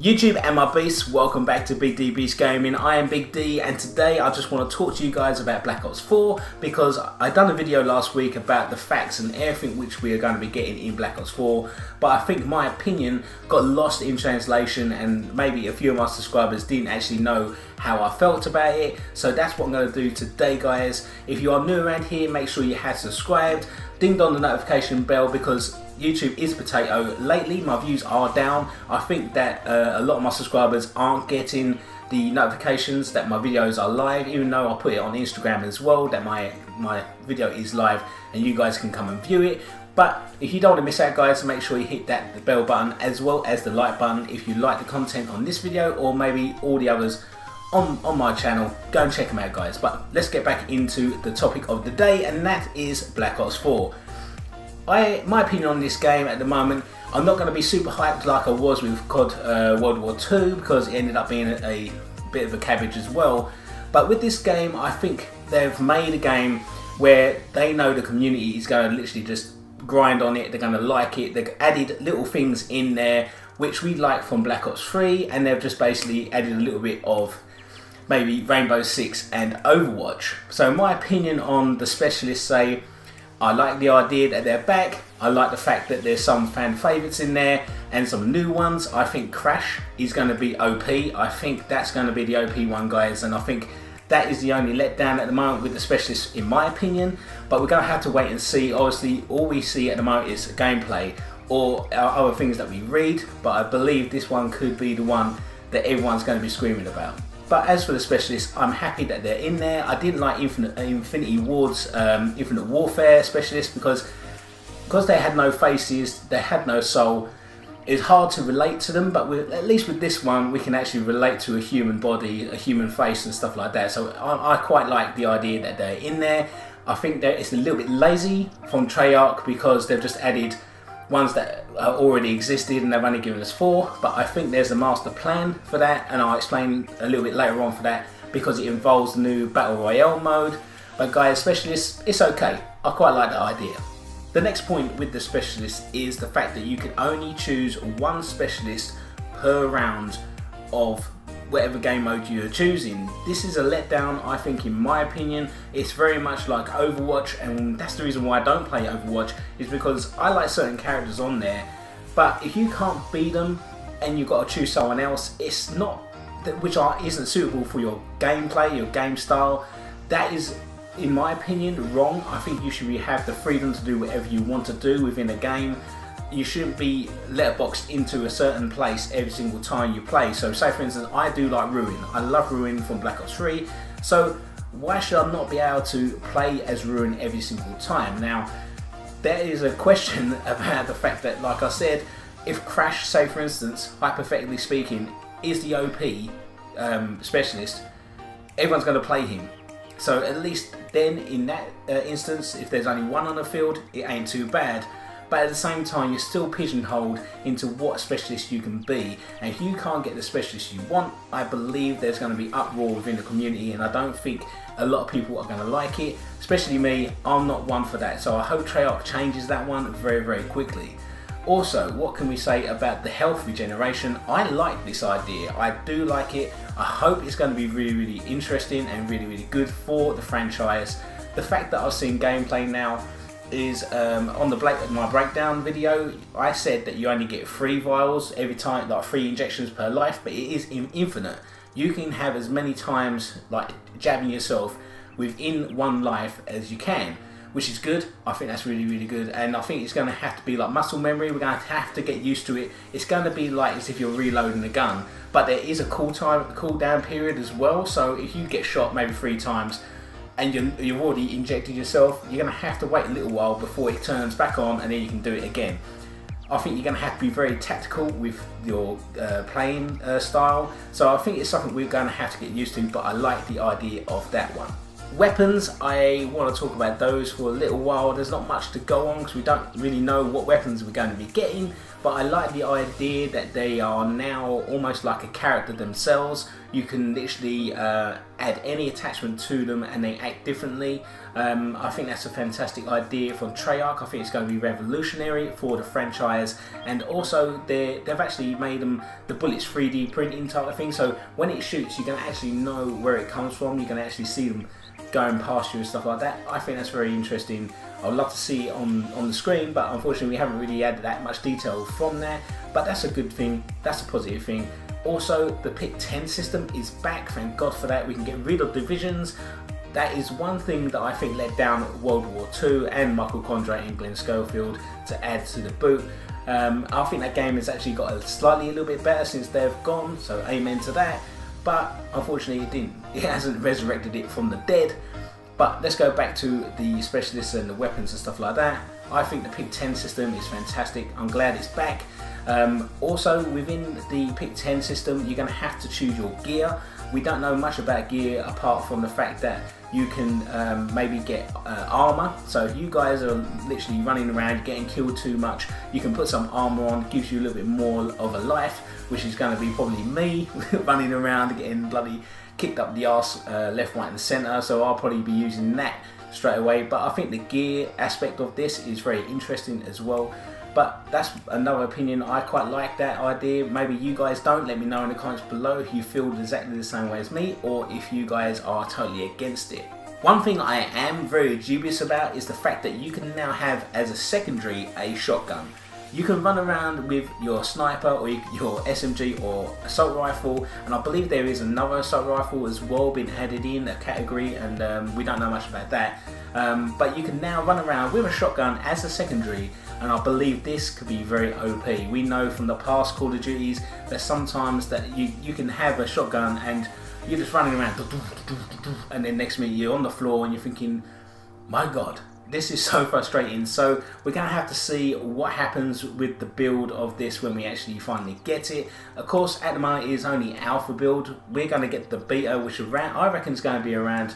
YouTube and my beasts, welcome back to Big D Beast Gaming. I am Big D and today I just want to talk to you guys about Black Ops 4 because I done a video last week about the facts and everything which we are going to be getting in Black Ops 4, but I think my opinion got lost in translation and maybe a few of my subscribers didn't actually know how I felt about it. So that's what I'm going to do today, guys. If you are new around here, make sure you have subscribed, ding dong the notification bell, because YouTube is potato. Lately my views are down. I think that a lot of my subscribers aren't getting the notifications that my videos are live, even though I put it on Instagram as well that my video is live and you guys can come and view it. But if you don't want to miss out, guys, make sure you hit the bell button as well as the like button if you like the content on this video or maybe all the others on my channel. Go and check them out, guys. But let's get back into the topic of the day, and that is Black Ops 4. My opinion on this game at the moment, I'm not going to be super hyped like I was with COD World War II because it ended up being a bit of a cabbage as well. But with this game, I think they've made a game where they know the community is going to literally just grind on it, they're going to like it. They've added little things in there which we like from Black Ops 3, and they've just basically added a little bit of maybe Rainbow Six and Overwatch. So my opinion on the specialists, say, I like the idea that they're back. I like the fact that there's some fan favourites in there and some new ones. I think Crash is going to be OP. I think that's going to be the OP one, guys, and I think that is the only letdown at the moment with the specialists, in my opinion. But we're going to have to wait and see. Obviously, all we see at the moment is gameplay or other things that we read, but I believe this one could be the one that everyone's going to be screaming about. But as for the specialists, I'm happy that they're in there. I didn't like Infinity Ward's Infinite Warfare specialist because they had no faces, they had no soul. It's hard to relate to them, but at least with this one, we can actually relate to a human body, a human face and stuff like that. So I quite like the idea that they're in there. I think that it's a little bit lazy from Treyarch because they've just added ones that already existed and they've only given us 4, but I think there's a master plan for that, and I'll explain a little bit later on for that because it involves the new Battle Royale mode. But guys, specialists, it's okay. I quite like the idea. The next point with the specialist is the fact that you can only choose one specialist per round of whatever game mode you're choosing. This is a letdown, I think, in my opinion. It's very much like Overwatch, and that's the reason why I don't play Overwatch, is because I like certain characters on there, but if you can't beat them and you've got to choose someone else, it's not isn't suitable for your gameplay, your game style. That is, in my opinion, wrong. I think you should have the freedom to do whatever you want to do within a game. You shouldn't be letterboxed into a certain place every single time you play. So say for instance, I do like Ruin. I love Ruin from Black Ops 3. So why should I not be able to play as Ruin every single time? Now, there is a question about the fact that, like I said, if Crash, say for instance, hypothetically speaking, is the OP specialist, everyone's going to play him. So at least then in that instance, if there's only one on the field, it ain't too bad. But at the same time, you're still pigeonholed into what specialist you can be, and if you can't get the specialist you want, I believe there's going to be uproar within the community, and I don't think a lot of people are going to like it, especially me. I'm not one for that, so I hope Treyarch changes that one very, very quickly. Also, what can we say about the health regeneration? I like this idea. I do like it. I hope it's going to be really, really interesting and really, really good for the franchise. The fact that I've seen gameplay now is on my breakdown video, I said that you only get 3 vials every time, like 3 injections per life, but it is infinite. You can have as many times like jabbing yourself within 1 life as you can, which is good. I think that's really, really good, and I think it's going to have to be like muscle memory. We're going to have to get used to it. It's going to be like as if you're reloading a gun, but there is a cool down period as well. So if you get shot maybe 3 times and you've already injected yourself, you're going to have to wait a little while before it turns back on, and then you can do it again. I think you're going to have to be very tactical with your playing style, so I think it's something we're going to have to get used to, but I like the idea of that one. Weapons, I want to talk about those for a little while. There's not much to go on because we don't really know what weapons we're going to be getting, but I like the idea that they are now almost like a character themselves. You can literally add any attachment to them and they act differently. I think that's a fantastic idea from Treyarch. I think it's going to be revolutionary for the franchise, and also they've actually made them the bullets 3D printing type of thing, so when it shoots you can actually know where it comes from. You can actually see them going past you and stuff like that. I think that's very interesting. I would love to see it on the screen, but unfortunately we haven't really had that much detail from there, but that's a good thing, that's a positive thing. Also, the Pick-10 system is back, thank God for that. We can get rid of divisions. That is one thing that I think let down World War II and Michael Condrey and Glenn Schofield to add to the boot. I think that game has actually got a little bit better since they've gone, so amen to that. But unfortunately it hasn't resurrected it from the dead. But let's go back to the specialists and the weapons and stuff like that. I think the Pick-10 system is fantastic. I'm glad it's back. Also, within the Pick-10 system, you're going to have to choose your gear. We don't know much about gear apart from the fact that you can maybe get armor. So if you guys are literally running around getting killed too much, you can put some armor on. It gives you a little bit more of a life, which is going to be probably me running around getting bloody kicked up the arse left, right and centre. So I'll probably be using that straight away. But I think the gear aspect of this is very interesting as well. But that's another opinion. I quite like that idea. Maybe you guys don't. Let me know in the comments below if you feel exactly the same way as me, or if you guys are totally against it. One thing I am very dubious about is the fact that you can now have as a secondary a shotgun. You can run around with your sniper or your SMG or assault rifle, and I believe there is another assault rifle as well being added in a category, and we don't know much about that. But you can now run around with a shotgun as a secondary, and I believe this could be very OP. We know from the past Call of Duties that sometimes that you can have a shotgun and you're just running around and then next minute you're on the floor and you're thinking, my God, this is so frustrating. So we're going to have to see what happens with the build of this when we actually finally get it. Of course, at the moment it is only alpha build. We're going to get the beta, which around, I reckon is going to be around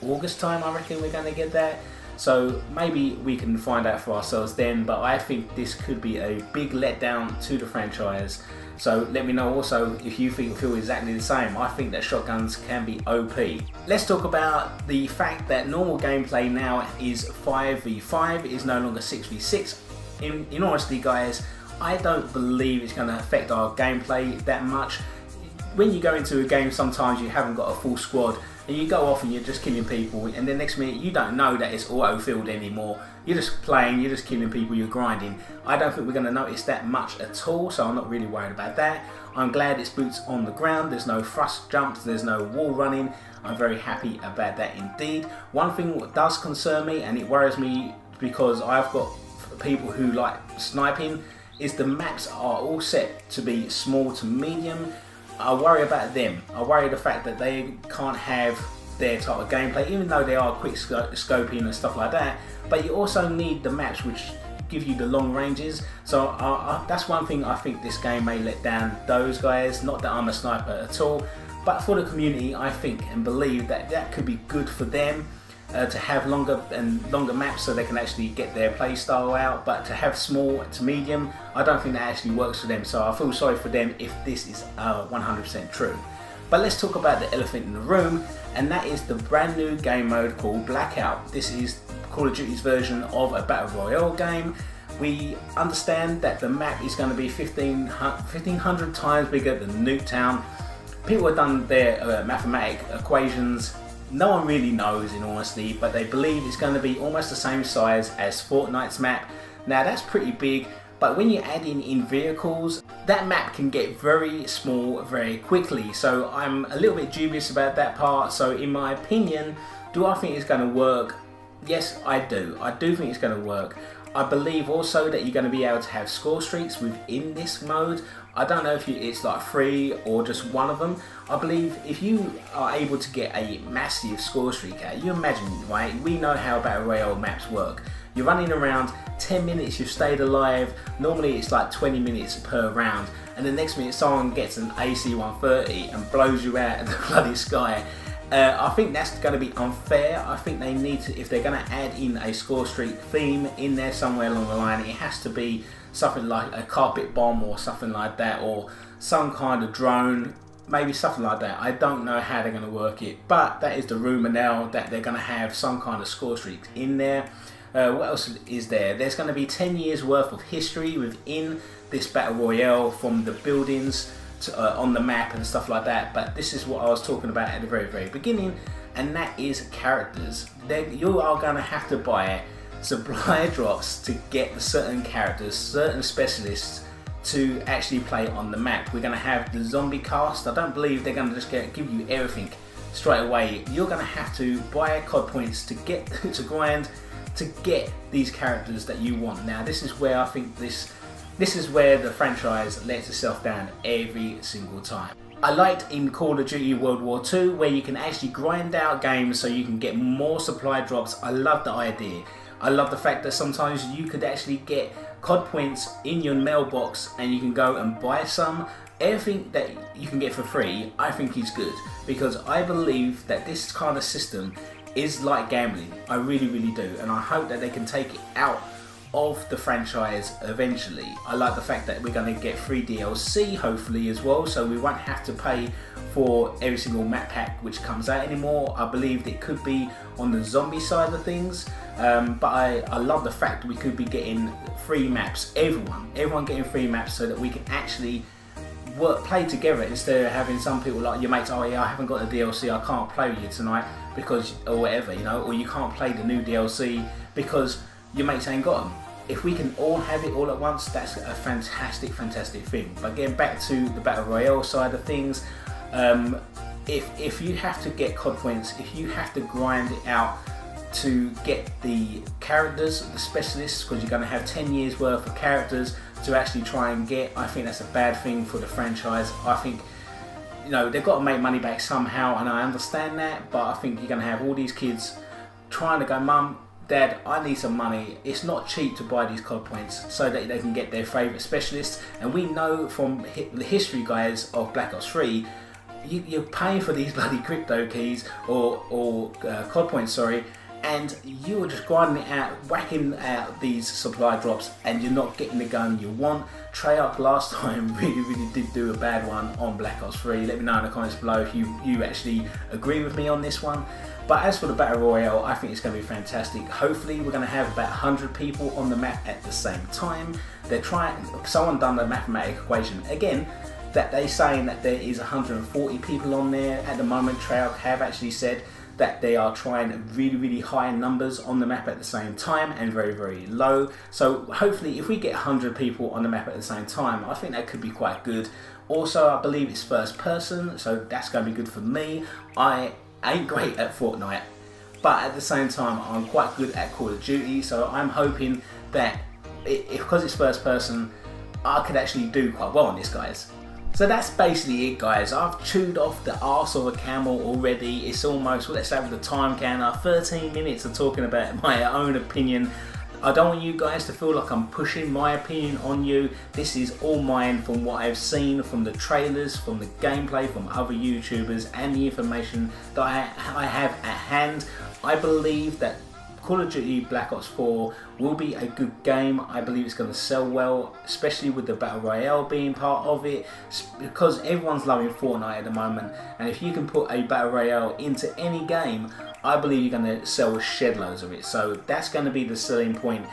August time. I reckon we're going to get that. So maybe we can find out for ourselves then, but I think this could be a big letdown to the franchise. So let me know also if you feel exactly the same. I think that shotguns can be OP. Let's talk about the fact that normal gameplay now is 5v5, it is no longer 6v6. In honesty guys, I don't believe it's going to affect our gameplay that much. When you go into a game, sometimes you haven't got a full squad and you go off and you're just killing people, and then next minute you don't know that it's auto-filled anymore. You're just playing, you're just killing people, you're grinding. I don't think we're going to notice that much at all, so I'm not really worried about that. I'm glad it's boots on the ground, there's no thrust jumps, there's no wall running. I'm very happy about that indeed. One thing that does concern me, and it worries me because I've got people who like sniping, is the maps are all set to be small to medium. I worry about them. I worry the fact that they can't have their type of gameplay, even though they are quick scoping and stuff like that. But you also need the maps which give you the long ranges. So that's one thing I think this game may let down those guys. Not that I'm a sniper at all, but for the community, I think and believe that that could be good for them. To have longer maps so they can actually get their play style out, but to have small to medium, I don't think that actually works for them, so I feel sorry for them if this is 100% true. But let's talk about the elephant in the room, and that is the brand new game mode called Blackout. This is Call of Duty's version of a Battle Royale game. We understand that the map is going to be 1,500 times bigger than Nuketown. People have done their mathematic equations. No one really knows in honesty, but they believe it's going to be almost the same size as Fortnite's map. Now that's pretty big, but when you add in vehicles, that map can get very small very quickly. So I'm a little bit dubious about that part. So in my opinion, do I think it's going to work? Yes, I do. I do think it's going to work. I believe also that you're going to be able to have score streaks within this mode. I don't know if it's like 3 or just one of them. I believe if you are able to get a massive score streak out, you imagine, right? We know how Battle Royale maps work. You're running around 10 minutes, you've stayed alive. Normally it's like 20 minutes per round. And the next minute someone gets an AC-130 and blows you out of the bloody sky. I think that's going to be unfair. I think they need to, if they're going to add in a score streak theme in there somewhere along the line, it has to be something like a carpet bomb or something like that, or some kind of drone maybe something like that. I don't know how they're going to work it, but that is the rumour now, that they're going to have some kind of score streak in there. What else is there? There's going to be 10 years worth of history within this Battle Royale, from the buildings to, on the map and stuff like that. But this is what I was talking about at the very beginning, and that is characters. You are going to have to buy supply drops to get certain characters, certain specialists to actually play on the map. We're going to have the zombie cast. I don't believe they're going to just give you everything straight away. You're going to have to buy COD points to get to grind to get these characters that you want. Now this is where I think this is where the franchise lets itself down every single time. I liked in Call of Duty World War II where you can actually grind out games so you can get more supply drops. I love the idea. I love the fact that sometimes you could actually get COD points in your mailbox and you can go and buy some. Everything that you can get for free, I think is good, because I believe that this kind of system is like gambling. I really do, and I hope that they can take it out of the franchise eventually. I like the fact that we're going to get free DLC hopefully as well, so we won't have to pay for every single map pack which comes out anymore. I believe it could be on the zombie side of things, but I love the fact that we could be getting free maps, everyone getting free maps, so that we can actually play together instead of having some people like your mates, oh yeah, I haven't got the DLC, I can't play with you tonight because, or whatever, you know, or you can't play the new DLC because your mates ain't got them. If we can all have it all at once, that's a fantastic thing. But getting back to the Battle Royale side of things, if you have to get COD points, if you have to grind it out to get the characters, the specialists, because you're going to have 10 years worth of characters to actually try and get, I think that's a bad thing for the franchise. I think, you know, they've got to make money back somehow, and I understand that, but I think you're going to have all these kids trying to go, Mum, Dad, I need some money. It's not cheap to buy these COD points so that they can get their favourite specialists. And we know from the history, guys, of Black Ops 3, you're paying for these bloody crypto keys or COD points, sorry, and you are just grinding it out, whacking out these supply drops, and you're not getting the gun you want. Treyarch last time really did do a bad one on Black Ops 3. Let me know in the comments below if you actually agree with me on this one. But as for the Battle Royale, I think it's going to be fantastic. Hopefully we're going to have about 100 people on the map at the same time. Someone done the mathematical equation again, that they're saying that there is 140 people on there at the moment. Treyarch have actually said that they are trying really high numbers on the map at the same time and very low. So hopefully if we get 100 people on the map at the same time, I think that could be quite good. Also, I believe it's first person, so that's going to be good for me. I ain't great at Fortnite, but at the same time I'm quite good at Call of Duty, so I'm hoping that because it's first person, I could actually do quite well on this, guys. So that's basically it, guys. I've chewed off the arse of a camel already. It's almost, let's have the time counter, 13 minutes of talking about my own opinion. I don't want you guys to feel like I'm pushing my opinion on you. This is all mine from what I've seen, from the trailers, from the gameplay, from other YouTubers, and the information that I have at hand. I believe that Call of Duty Black Ops 4 will be a good game. I believe it's going to sell well, especially with the Battle Royale being part of it, because everyone's loving Fortnite at the moment, and if you can put a Battle Royale into any game, I believe you're going to sell shed loads of it. So that's going to be the selling point.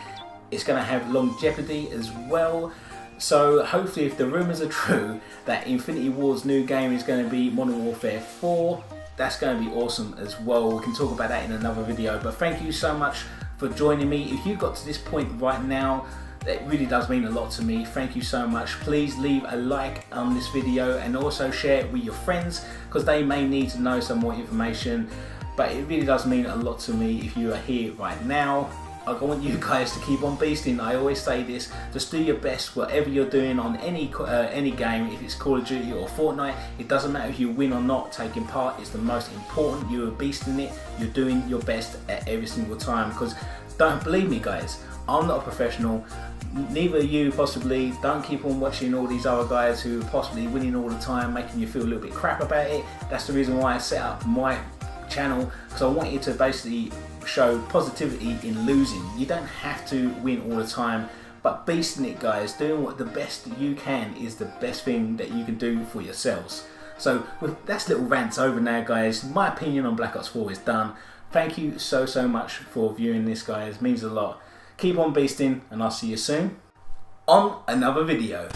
It's going to have longevity as well. So hopefully, if the rumours are true that Infinity Ward's new game is going to be Modern Warfare 4, that's going to be awesome as well. We can talk about that in another video, but thank you so much for joining me. If you got to this point right now, it really does mean a lot to me. Thank you so much. Please leave a like on this video and also share it with your friends, because they may need to know some more information. But it really does mean a lot to me if you are here right now. I want you guys to keep on beasting. I always say this, just do your best whatever you're doing on any game. If it's Call of Duty or Fortnite, it doesn't matter if you win or not. Taking part is the most important. You are beasting it, you're doing your best at every single time, because don't believe me, guys, I'm not a professional, neither are you possibly. Don't keep on watching all these other guys who are possibly winning all the time, making you feel a little bit crap about it. That's the reason why I set up my channel, because I want you to basically show positivity in losing. You don't have to win all the time, but beasting it, guys, doing what the best you can is the best thing that you can do for yourselves. So with that little rant's over now, guys. My opinion on Black Ops 4 is done. Thank you so much for viewing this, guys. It means a lot. Keep on beasting, and I'll see you soon on another video.